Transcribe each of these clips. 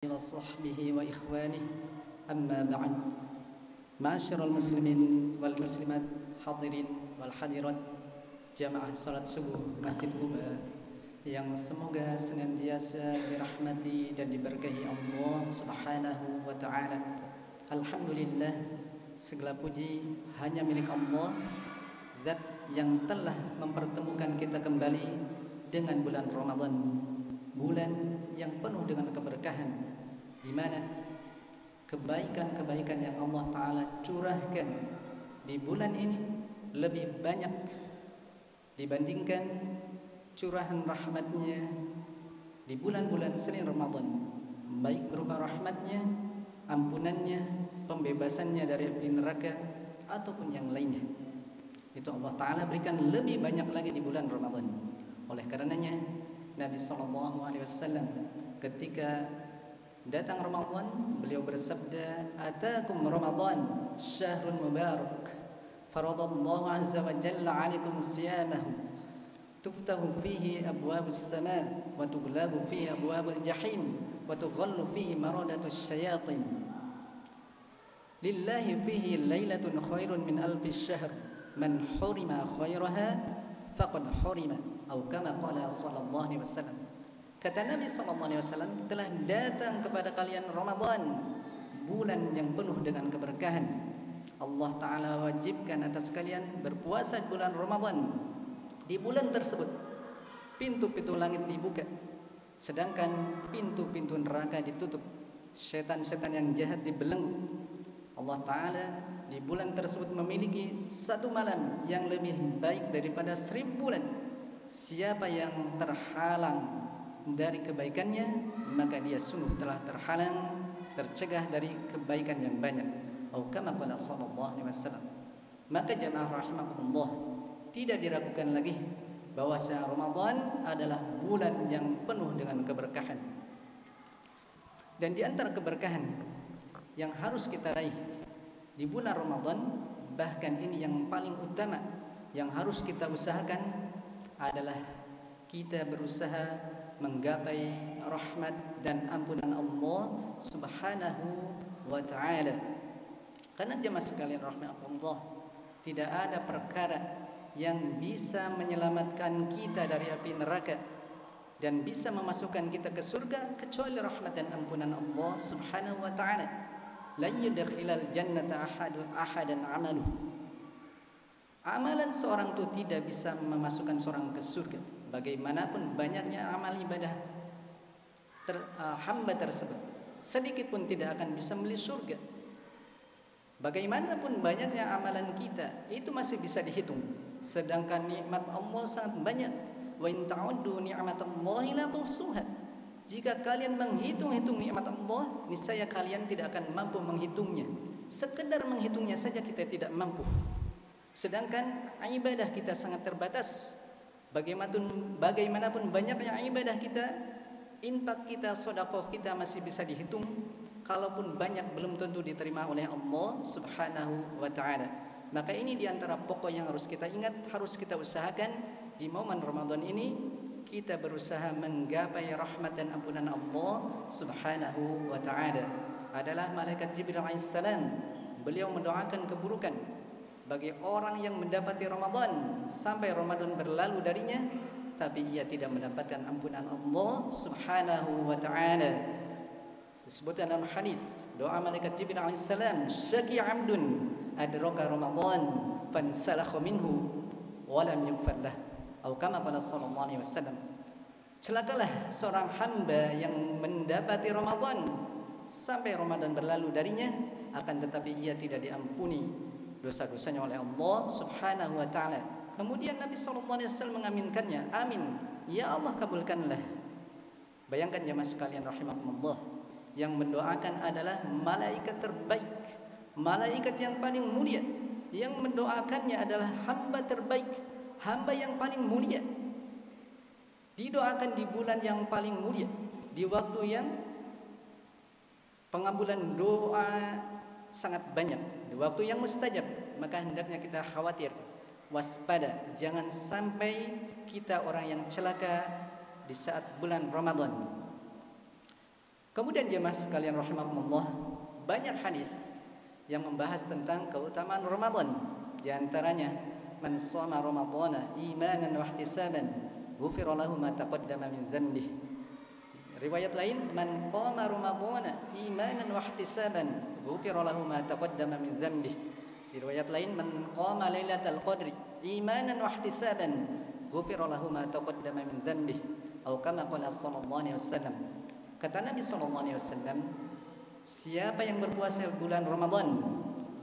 وصحبه وإخوانه أما بعد معاشر المسلمين والمسلمات hadirin wal hadirat jamaah salat subuh Masjid Quba yang semoga senantiasa dirahmati dan diberkahi Allah Subhanahu wa taala. Alhamdulillah, segala puji hanya milik Allah, zat yang telah mempertemukan kita kembali dengan bulan Ramadan, bulan yang penuh dengan keberkahan, di mana kebaikan-kebaikan yang Allah Ta'ala curahkan di bulan ini lebih banyak dibandingkan curahan rahmatnya di bulan-bulan selain Ramadan, baik berupa rahmatnya, ampunannya, pembebasannya dari api neraka ataupun yang lainnya. Itu Allah Ta'ala berikan lebih banyak lagi di bulan Ramadan. Oleh karenanya Nabi SAW ketika datang Ramadan, beliau bersabda, "Atakum Ramadan syahrun mubarak, faradallahu azza wa jalla 'alaikum siyamahu, tuftahu fihi abwabus sama wa tughlaqu fihi abwabul jahim wa tughallu fihi maradatus syayatin. Lillahi fihi lailatun khairun min alfis syahr, man hurima khairaha faqad hurima." Atau kama qala sallallahu alaihi wasallam. Kata Nabi sallallahu alaihi wasallam, telah datang kepada kalian Ramadan, bulan yang penuh dengan keberkahan. Allah Ta'ala wajibkan atas kalian berpuasa di bulan Ramadan. Di bulan tersebut pintu-pintu langit dibuka, sedangkan pintu-pintu neraka ditutup. Setan-setan yang jahat dibelenggu. Allah Ta'ala di bulan tersebut memiliki satu malam yang lebih baik daripada 1000 bulan. Siapa yang terhalang dari kebaikannya, maka dia sungguh telah terhalang, tercegah dari kebaikan yang banyak. Atau kama qala sallallahu alaihi wasallam. Maka jamaah rahimakumullah, tidak diragukan lagi bahwa Ramadan adalah bulan yang penuh dengan keberkahan. Dan di antara keberkahan yang harus kita raih di bulan Ramadan, bahkan ini yang paling utama yang harus kita usahakan, adalah kita berusaha menggapai rahmat dan ampunan Allah Subhanahu wa ta'ala. Karena jemaah sekalian rahmatullah, tidak ada perkara yang bisa menyelamatkan kita dari api neraka dan bisa memasukkan kita ke surga kecuali rahmat dan ampunan Allah Subhanahu wa ta'ala. La yudkhilal jannata ahadan amaluhu. Amalan seorang itu tidak bisa memasukkan seorang ke surga, bagaimanapun banyaknya amal ibadah hamba tersebut, sedikit pun tidak akan bisa membeli surga. Bagaimanapun banyaknya amalan kita, itu masih bisa dihitung, sedangkan nikmat Allah sangat banyak. Wa in ta'uddu ni'matallahi la tuhsuha. Jika kalian menghitung-hitung nikmat Allah, niscaya kalian tidak akan mampu menghitungnya. Sekedar menghitungnya saja kita tidak mampu. Sedangkan ibadah kita sangat terbatas. Bagaimanapun banyaknya ibadah kita, infak kita, sedekah kita masih bisa dihitung. Kalaupun banyak, belum tentu diterima oleh Allah Subhanahu wa ta'ala. Maka ini diantara pokok yang harus kita ingat, harus kita usahakan di momen Ramadan ini. Kita berusaha menggapai rahmat dan ampunan Allah Subhanahu wa ta'ala. Adalah malaikat Jibril alaihissalam. Beliau mendoakan keburukan bagi orang yang mendapati Ramadan sampai Ramadan berlalu darinya, tapi ia tidak mendapatkan ampunan Allah Subhanahu wa ta'ala. Disebutkan dalam hadis, doa malaikat Jibril alaihissalam, "Syaki 'abdun adraka Ramadan fansalakha minhu wa lam yughfar lah." Atau kama qala sallallahu alaihi wasallam. Celakalah seorang hamba yang mendapati Ramadan sampai Ramadan berlalu darinya, akan tetapi ia tidak diampuni dosa-dosanya oleh Allah Subhanahu wa ta'ala. Kemudian Nabi SAW mengaminkannya, amin, ya Allah kabulkanlah. Bayangkan jemaah sekalian rahimakumullah, yang mendoakan adalah malaikat terbaik, malaikat yang paling mulia. Yang mendoakannya adalah hamba terbaik, hamba yang paling mulia. Didoakan di bulan yang paling mulia, di waktu yang pengabulan doa sangat banyak, di waktu yang mustajab. Maka hendaknya kita khawatir, waspada, jangan sampai kita orang yang celaka di saat bulan Ramadan. Kemudian jemaah sekalian rahimakumullah, banyak hadis yang membahas tentang keutamaan Ramadan. Di antaranya, man shoma ramadhana imanan wa ihtisaban, ghufira lahu ma taqaddama min dhanbihi. Riwayat lain, man qama ramadhana imanan wa ihtisaban, ghufira lahu ma taqaddama min dhanbihi. Di riwayat lain, man qama lailatal qadri imanan wa ihtisaban, ghufira lahu ma taqaddama min dhanbihi. Atau kama qala sallallahu alaihi wasallam. Kata Nabi sallallahu alaihi wasallam, siapa yang berpuasa bulan Ramadan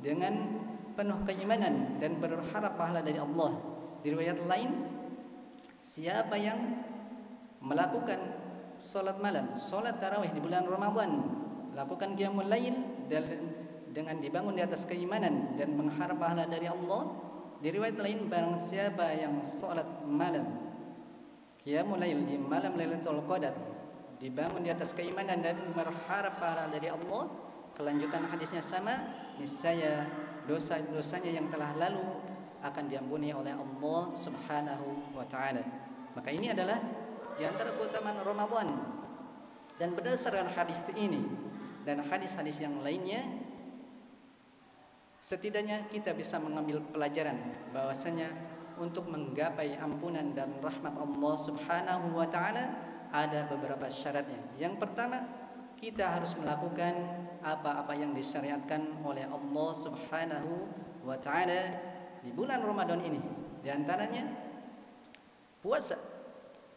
dengan penuh keimanan dan berharap pahala dari Allah. Di riwayat lain, siapa yang melakukan salat malam, salat tarawih di bulan Ramadan, lakukan qiyamul lail dengan dibangun di atas keimanan dan mengharap pahala dari Allah. Di riwayat lain, barang siapa yang salat malam, qiyamul lail di malam Lailatul Qadar, dibangun di atas keimanan dan berharap pahala dari Allah, kelanjutan hadisnya sama, niscaya dosa-dosanya yang telah lalu akan diampuni oleh Allah Subhanahu wa taala. Maka ini adalah di antara keutamaan Ramadan. Dan berdasarkan hadis ini dan hadis-hadis yang lainnya, setidaknya kita bisa mengambil pelajaran bahwasanya untuk menggapai ampunan dan rahmat Allah Subhanahu wa taala ada beberapa syaratnya. Yang pertama, kita harus melakukan apa-apa yang disyariatkan oleh Allah Subhanahu wa taala di bulan Ramadan ini. Di antaranya puasa,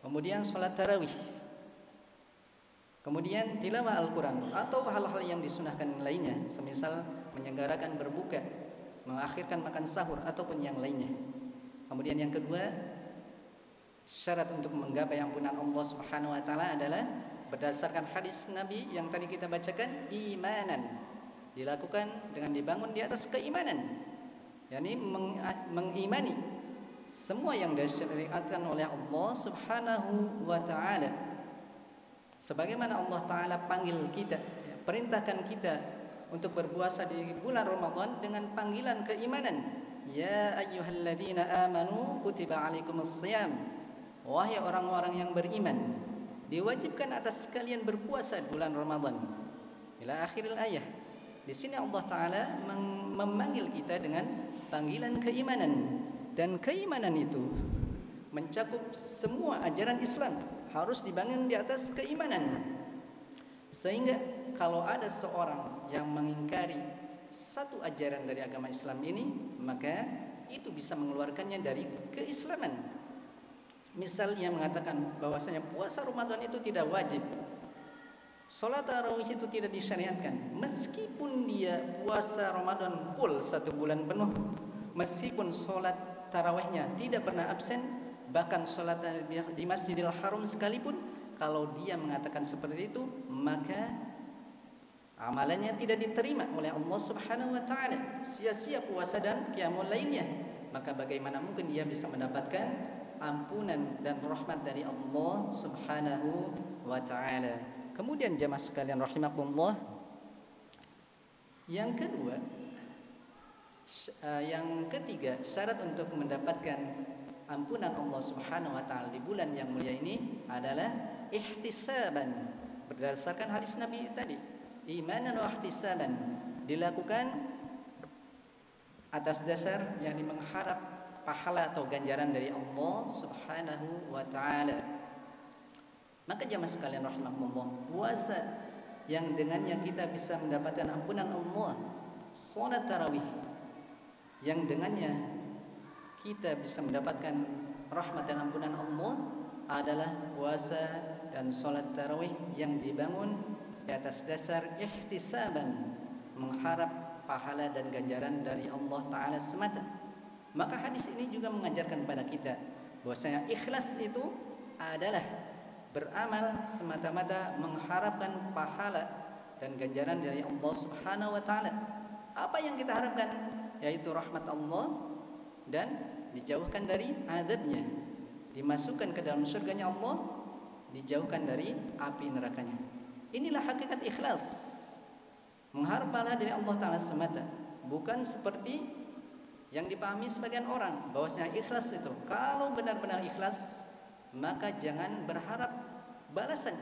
kemudian salat tarawih, kemudian tilawah Al-Qur'an atau hal-hal yang disunahkan lainnya, semisal menyelenggarakan berbuka, mengakhirkan makan sahur ataupun yang lainnya. Kemudian yang kedua, syarat untuk menggapai ampunan Allah Subhanahu wa taala adalah berdasarkan hadis Nabi yang tadi kita bacakan, imanan, dilakukan dengan dibangun di atas keimanan, yakni mengimani semua yang disyariatkan oleh Allah Subhanahu wa taala. Sebagaimana Allah taala panggil kita, perintahkan kita untuk berpuasa di bulan Ramadan dengan panggilan keimanan. Ya ayyuhalladzina amanu kutiba alaikumus-shiyam. Wahai orang-orang yang beriman, diwajibkan atas kalian berpuasa di bulan Ramadan. Ila akhiril ayah. Di sini Allah taala memanggil kita dengan panggilan keimanan, dan keimanan itu mencakup semua ajaran Islam, harus dibangun di atas keimanan. Sehingga kalau ada seorang yang mengingkari satu ajaran dari agama Islam ini, maka itu bisa mengeluarkannya dari keislaman. Misal yang mengatakan bahwasanya puasa Ramadan itu tidak wajib, salat tarawih itu tidak disyariatkan, meskipun dia puasa Ramadan full 1 bulan penuh, meskipun salat tarawihnya tidak pernah absen, bahkan salat di Masjidil Haram sekalipun, kalau dia mengatakan seperti itu, maka amalannya tidak diterima oleh Allah Subhanahu wa taala, sia-sia puasa dan qiyamul lailnya. Maka bagaimana mungkin dia bisa mendapatkan ampunan dan rahmat dari Allah Subhanahu wa taala. Kemudian jemaah sekalian rahimakumullah, yang kedua, yang ketiga, syarat untuk mendapatkan ampunan Allah Subhanahu wa taala di bulan yang mulia ini adalah ihtisaban. Berdasarkan hadis Nabi tadi, imanan wa ihtisaban, dilakukan atas dasar yang mengharap pahala atau ganjaran dari Allah Subhanahu wa taala. Maka jemaah sekalian rahimakumullah, puasa yang dengannya kita bisa mendapatkan ampunan Allah, salat tarawih yang dengannya kita bisa mendapatkan rahmat dan ampunan Allah adalah puasa dan salat tarawih yang dibangun di atas dasar ihtisaban, mengharap pahala dan ganjaran dari Allah taala semata. Maka hadis ini juga mengajarkan kepada kita bahwasanya ikhlas itu adalah beramal semata-mata mengharapkan pahala dan ganjaran dari Allah Subhanahu wa taala. Apa yang kita harapkan? Yaitu rahmat Allah dan dijauhkan dari azabnya, dimasukkan ke dalam surganya Allah, dijauhkan dari api nerakanya. Inilah hakikat ikhlas, mengharap pahala dari Allah taala semata, bukan seperti yang dipahami sebagian orang bahwasanya ikhlas itu, kalau benar-benar ikhlas maka jangan berharap balasan.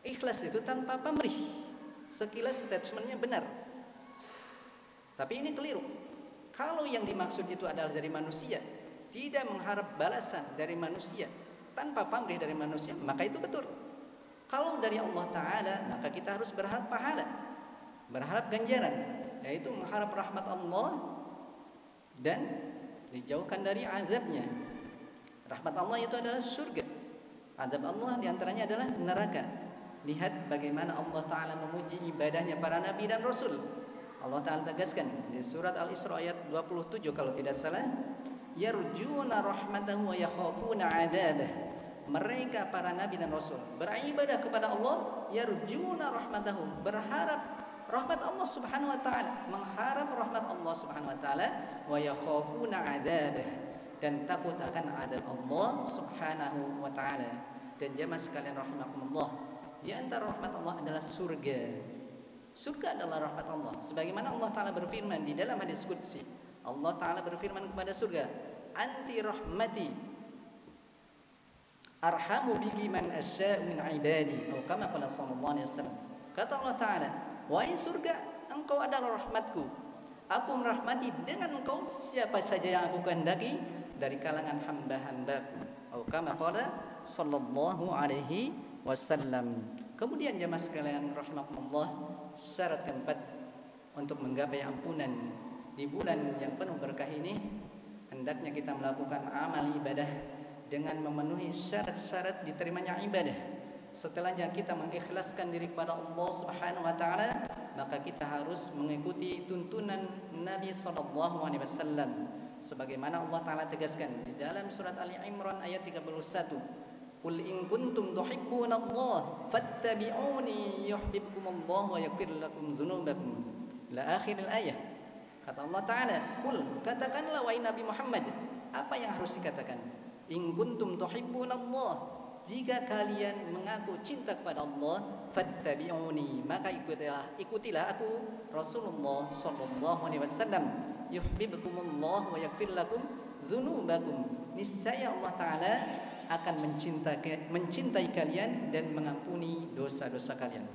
Ikhlas itu tanpa pamrih. Sekilas statementnya benar, tapi ini keliru. Kalau yang dimaksud itu adalah dari manusia, tidak mengharap balasan dari manusia, tanpa pamrih dari manusia, maka itu betul. Kalau dari Allah Ta'ala, maka kita harus berharap pahala, berharap ganjaran, yaitu mengharap rahmat Allah dan dijauhkan dari azabnya. Rahmat Allah itu adalah surga, azab Allah diantaranya adalah neraka. Lihat bagaimana Allah Ta'ala memuji ibadahnya para nabi dan rasul. Allah Ta'ala tegaskan di surat Al-Isra ayat 27 kalau tidak salah, yarjuna rahmatahu wa yakhafuna adzabah. Mereka para nabi dan rasul beribadah kepada Allah, yarjuna rahmatahu, berharap rahmat Allah Subhanahu wa taala, mengharap rahmat Allah Subhanahu wa taala, wa yakhafuna adzabah, dan takut akan azab Allah Subhanahu wa taala. Dan jemaah sekalian rahimakumullah, di antara rahmat Allah adalah surga. Surga adalah rahmat Allah. Sebagaimana Allah Ta'ala berfirman di dalam hadis qudsi, Allah Ta'ala berfirman kepada surga, anti rahmati arhamu biki man asya'u min ibadi, atau kama qala sallallahu alaihi wasallam. Kata Allah Ta'ala, wahai surga, engkau adalah rahmatku, aku merahmati dengan engkau siapa saja yang aku kehendaki dari kalangan hamba-hambaku, atau kama qala sallallahu alaihi wasallam. Kemudian jemaah sekalian rahimakumullah, syarat keempat untuk menggapai ampunan di bulan yang penuh berkah ini, hendaknya kita melakukan amal ibadah dengan memenuhi syarat-syarat diterimanya ibadah. Setelahnya kita mengikhlaskan diri kepada Allah Subhanahu wa taala, maka kita harus mengikuti tuntunan Nabi sallallahu alaihi wasallam sebagaimana Allah Ta'ala tegaskan di dalam surat Ali Imran ayat 31. Qul in kuntum tuhibbunallaha fattabi'uni yuhibbukumullah wa yaghfir lakum dzunubakum. La akhir ayat. Kata Allah Ta'ala, qul, katakanlah wahai Nabi Muhammad, apa yang harus dikatakan? In kuntum tuhibbunallah, jika kalian mengaku cinta kepada Allah, fattabi'uni, maka ikutilah aku Rasulullah sallallahu alaihi wasallam, yuhibbukumullah wa yaghfir lakum dzunubakum. Niscaya Allah Ta'ala akan mencintai kalian dan mengampuni dosa-dosa kalian.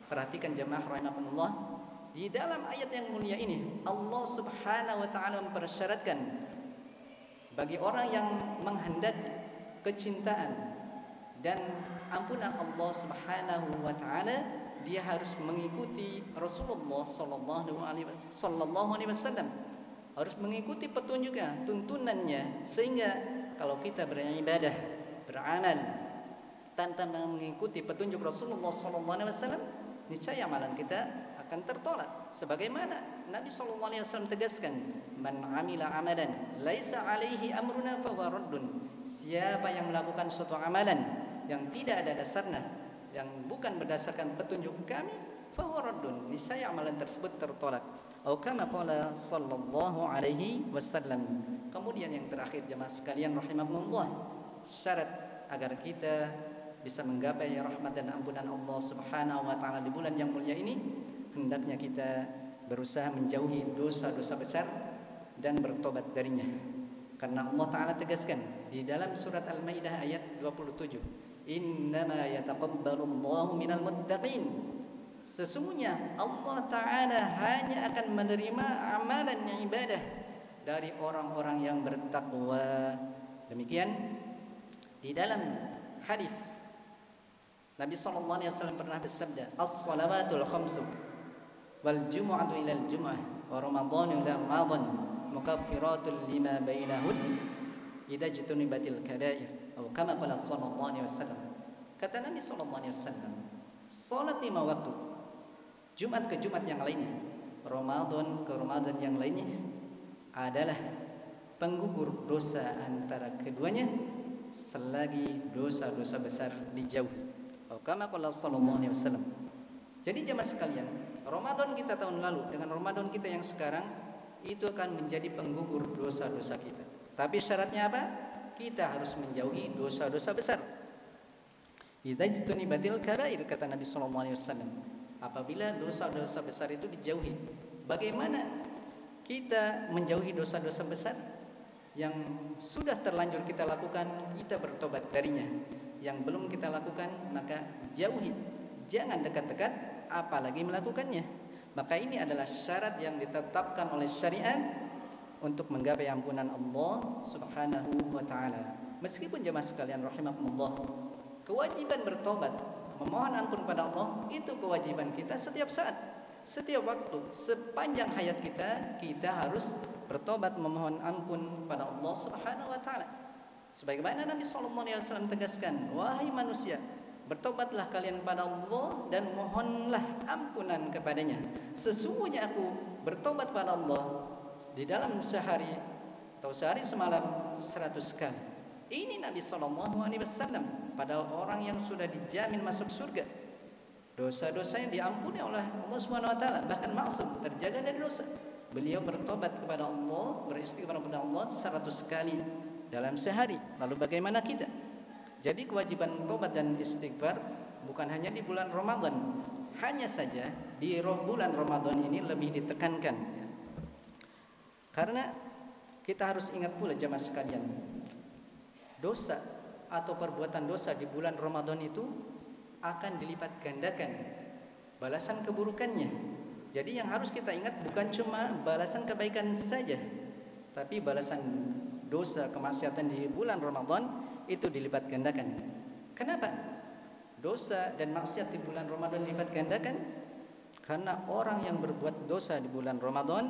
Perhatikan jemaah rahimakumullah, di dalam ayat yang mulia ini Allah Subhanahu wa taala mempersyaratkan bagi orang yang menghendak kecintaan dan ampunan Allah Subhanahu wa taala, dia harus mengikuti Rasulullah sallallahu alaihi wasallam, harus mengikuti petunjuknya, tuntunannya, sehingga kalau kita beribadah, beramal tanpa mengikuti petunjuk Rasulullah SAW, niscaya amalan kita akan tertolak. Sebagaimana Nabi SAW tegaskan, man amila amalan laisa alaihi amruna fahuwa raddun. Siapa yang melakukan suatu amalan yang tidak ada dasarnya, yang bukan berdasarkan petunjuk kami, fahuwa raddun, niscaya amalan tersebut tertolak. Atau kama qala sallallahu alaihi wasallam. Kemudian yang terakhir jemaah sekalian rahimakumullah, syarat agar kita bisa menggapai rahmat dan ampunan Allah Subhanahu wa taala di bulan yang mulia ini, hendaknya kita berusaha menjauhi dosa-dosa besar dan bertobat darinya. Karena Allah Ta'ala tegaskan di dalam surat Al-Maidah ayat 27, innama yataqabbalullahu minal muttaqin. Sesungguhnya Allah Ta'ala hanya akan menerima amalan ibadah dari orang-orang yang bertakwa. Demikian di dalam hadis Nabi sallallahu alaihi wasallam pernah bersabda, as-salawatul khamsu wal jumu'atu ilal jumu'ah wa ramadhanu ila ramadhan mukaffiratun lima bainahun idza jtunibatil kaba'ir, atau kama qala sallallahu alaihi wasallam. Kata Nabi sallallahu alaihi wasallam, salat 5 waktu, Jumat ke Jumat yang lainnya, Ramadan ke Ramadan yang lainnya, adalah penggugur dosa antara keduanya selagi dosa-dosa besar dijauhi. Kama qala sallallahu alaihi wasallam. Jadi jemaah sekalian, Ramadan kita tahun lalu dengan Ramadan kita yang sekarang itu akan menjadi penggugur dosa-dosa kita. Tapi syaratnya apa? Kita harus menjauhi dosa-dosa besar. Idza jtunibatil kaba'ir, kata Nabi sallallahu alaihi wasallam. Apabila dosa-dosa besar itu dijauhi, bagaimana kita menjauhi dosa-dosa besar? Yang sudah terlanjur kita lakukan, kita bertobat darinya. Yang belum kita lakukan, maka jauhi jangan dekat-dekat apalagi melakukannya. Maka ini adalah syarat yang ditetapkan oleh syariat untuk menggapai ampunan Allah Subhanahu wa taala. Meskipun jemaah sekalian rahimakumullah, kewajiban bertobat, memohon ampun pada Allah itu kewajiban kita setiap saat, setiap waktu, sepanjang hayat kita, kita harus bertobat memohon ampun pada Allah Subhanahu wa taala. Sebagaimana Nabi sallallahu alaihi wasallam tegaskan, wahai manusia, bertobatlah kalian pada Allah dan mohonlah ampunan kepadanya. Sesungguhnya aku bertobat pada Allah di dalam sehari atau sehari semalam 100 kali. Ini Nabi sallallahu alaihi wasallam pada orang yang sudah dijamin masuk surga. Dosa-dosanya diampuni oleh Allah Subhanahu wa taala, bahkan maksum, terjaga dari dosa. Beliau bertobat kepada Allah, beristighfar kepada Allah 100 kali dalam sehari. Lalu bagaimana kita? Jadi kewajiban tobat dan istighfar bukan hanya di bulan Ramadan, hanya saja di bulan Ramadan ini lebih ditekankan ya. Karena kita harus ingat pula jemaah sekalian, dosa atau perbuatan dosa di bulan Ramadan itu akan dilipat gandakan balasan keburukannya. Jadi yang harus kita ingat bukan cuma balasan kebaikan saja, tapi balasan dosa kemaksiatan di bulan Ramadan itu dilipat gandakan. Kenapa? Dosa dan maksiat di bulan Ramadan dilipat gandakan karena orang yang berbuat dosa di bulan Ramadan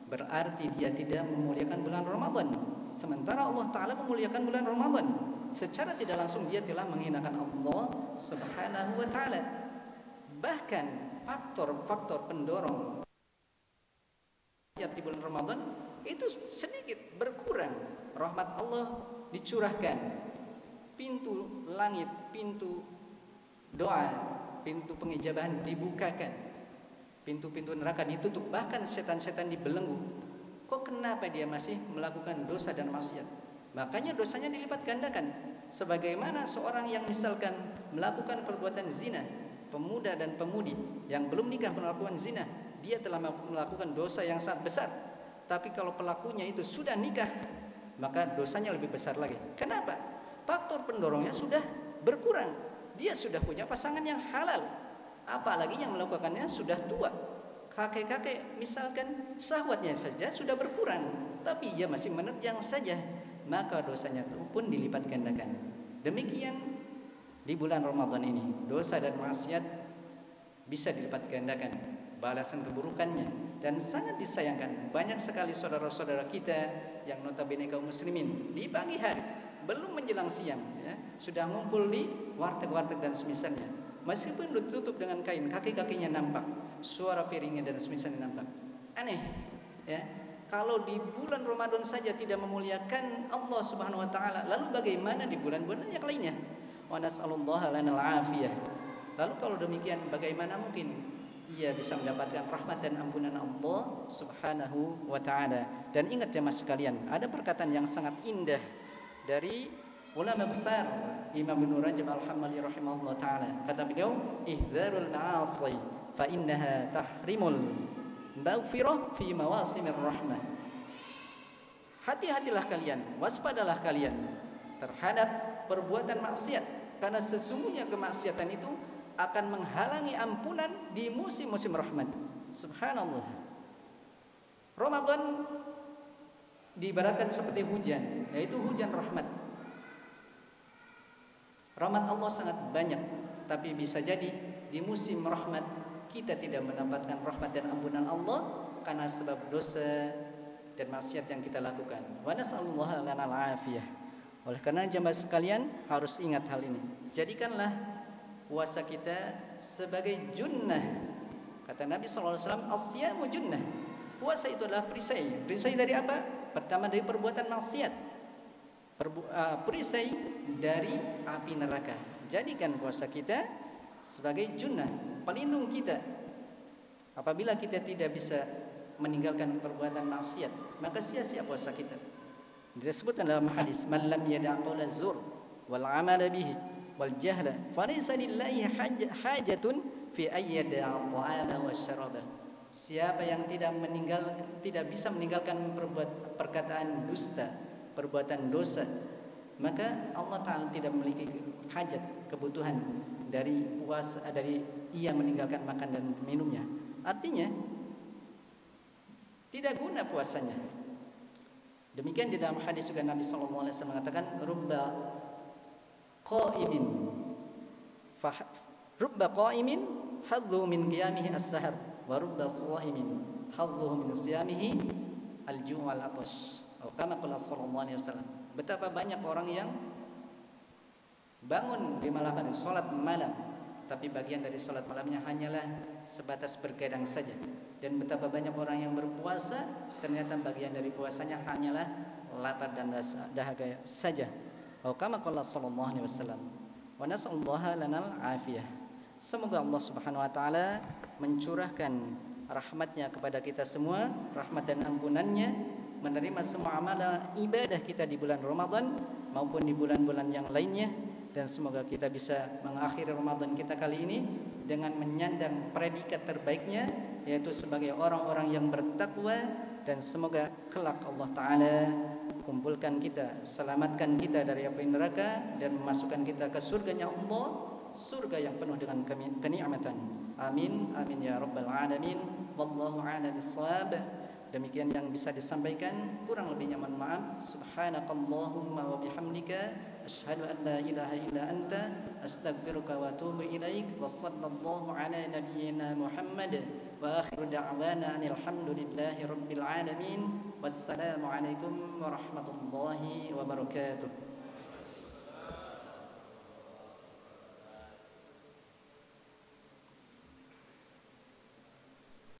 berarti dia tidak memuliakan bulan Ramadan. Sementara Allah Ta'ala memuliakan bulan Ramadan. Secara tidak langsung dia telah menghinakan Allah Subhanahu wa Ta'ala. Bahkan faktor-faktor pendorong di bulan Ramadan itu sedikit berkurang. Rahmat Allah dicurahkan, pintu langit, pintu doa, pintu pengijabahan dibukakan, pintu-pintu neraka ditutup, bahkan setan-setan dibelenggu. Kok kenapa dia masih melakukan dosa dan maksiat? Makanya dosanya dilipat gandakan. Sebagaimana seorang yang misalkan melakukan perbuatan zina, pemuda dan pemudi yang belum nikah melakukan zina, dia telah melakukan dosa yang sangat besar. Tapi kalau pelakunya itu sudah nikah, maka dosanya lebih besar lagi. Kenapa? Faktor pendorongnya sudah berkurang. Dia sudah punya pasangan yang halal. Apalagi yang melakukannya sudah tua. Kakek-kakek misalkan syahwatnya saja sudah berkurang, tapi ia masih menerjang saja, maka dosanya pun dilipat gandakan. Demikian di bulan Ramadan ini, dosa dan maksiat bisa dilipat gandakan balasan keburukannya. Dan sangat disayangkan, banyak sekali saudara-saudara kita yang notabene kaum muslimin di pagi hari belum menjelang siang ya, sudah ngumpul di warteg-warteg dan semisalnya. Meskipun ditutup dengan kain, kaki-kakinya nampak, suara piringnya dan semisalnya nampak. Aneh ya. Kalau di bulan Ramadan saja tidak memuliakan Allah Subhanahu wa taala, lalu bagaimana di bulan-bulan yang lainnya? Wa nas'alullaha lanal afiyah. Lalu kalau demikian bagaimana mungkin ia bisa mendapatkan rahmat dan ampunan Allah Subhanahu wa taala? Dan ingat jemaah sekalian, ada perkataan yang sangat indah dari ulama besar Imam Ibnu Rajab Al-Hambali rahimahullah taala. Kata beliau, "Ihdzarul ma'asi fa innaha tahrimul maghfirah fi mawasimir rahmah." Hati-hatilah kalian, waspadalah kalian terhadap perbuatan maksiat, karena sesungguhnya kemaksiatan itu akan menghalangi ampunan di musim-musim rahmat. Subhanallah. Ramadan diibaratkan seperti hujan, yaitu hujan rahmat. Rahmat Allah sangat banyak, tapi bisa jadi di musim rahmat kita tidak mendapatkan rahmat dan ampunan Allah karena sebab dosa dan maksiat yang kita lakukan. Wa nas'alullaha lanal afiyah. Oleh karena jemaah sekalian harus ingat hal ini. Jadikanlah puasa kita sebagai junnah. Kata Nabi SAW, as-siyamu junnah. Puasa itu adalah perisai. Perisai dari apa? Pertama dari perbuatan maksiat, perisai dari api neraka. Jadikan puasa kita sebagai junnah, pelindung kita. Apabila kita tidak bisa meninggalkan perbuatan maksiat, maka sia-sia puasa kita. Disebutkan dalam hadis, man lam yada' qawla zur wal 'amala bihi wal jahla falaysa lillahi hajatun fi ayyada'a ta'ama wasyaraba. Siapa yang tidak bisa meninggalkan perkataan dusta, perbuatan dosa, maka Allah Ta'ala tidak memiliki hajat, kebutuhan dari puasa, dari ia meninggalkan makan dan minumnya. Artinya tidak guna puasanya. Demikian di dalam hadis juga Nabi sallallahu alaihi wasallam mengatakan rubba qa'imin rubba qa'imin hadzu min qiyamihi as-sahar wa rubba sha'imin hadzuhu min siyamihi al-ju' wal 'atash. Atau kama qala sallallahu alaihi wasallam. Betapa banyak orang yang bangun di malam hari salat malam, tapi bagian dari salat malamnya hanyalah sebatas bergadang saja. Dan betapa banyak orang yang berpuasa, ternyata bagian dari puasanya hanyalah lapar dan dahaga saja. Atau kama qala sallallahu alaihi wasallam. Wa nas'alullaha lanal afiyah. Semoga Allah Subhanahu wa taala mencurahkan rahmatnya kepada kita semua, rahmat dan ampunannya, menerima semua amalan ibadah kita di bulan Ramadan maupun di bulan-bulan yang lainnya, dan semoga kita bisa mengakhiri Ramadan kita kali ini dengan menyandang predikat terbaiknya, yaitu sebagai orang-orang yang bertakwa. Dan semoga kelak Allah Ta'ala kumpulkan kita, selamatkan kita dari api neraka, dan memasukkan kita ke surganya Allah, surga yang penuh dengan kenikmatan. Amin, amin ya rabbal alamin. Wallahu a'lam bissawab. Demikian yang bisa disampaikan, kurang lebihnya mohon maaf. Subhanakallahumma wa bihamdika asyhadu an la ilaha illa anta astaghfiruka wa atubu ilaik. Wa sallallahu ala nabiyyina Muhammad wa akhiru da'wana alhamdulillahi rabbil alamin. Wassalamu alaikum warahmatullahi wabarakatuh.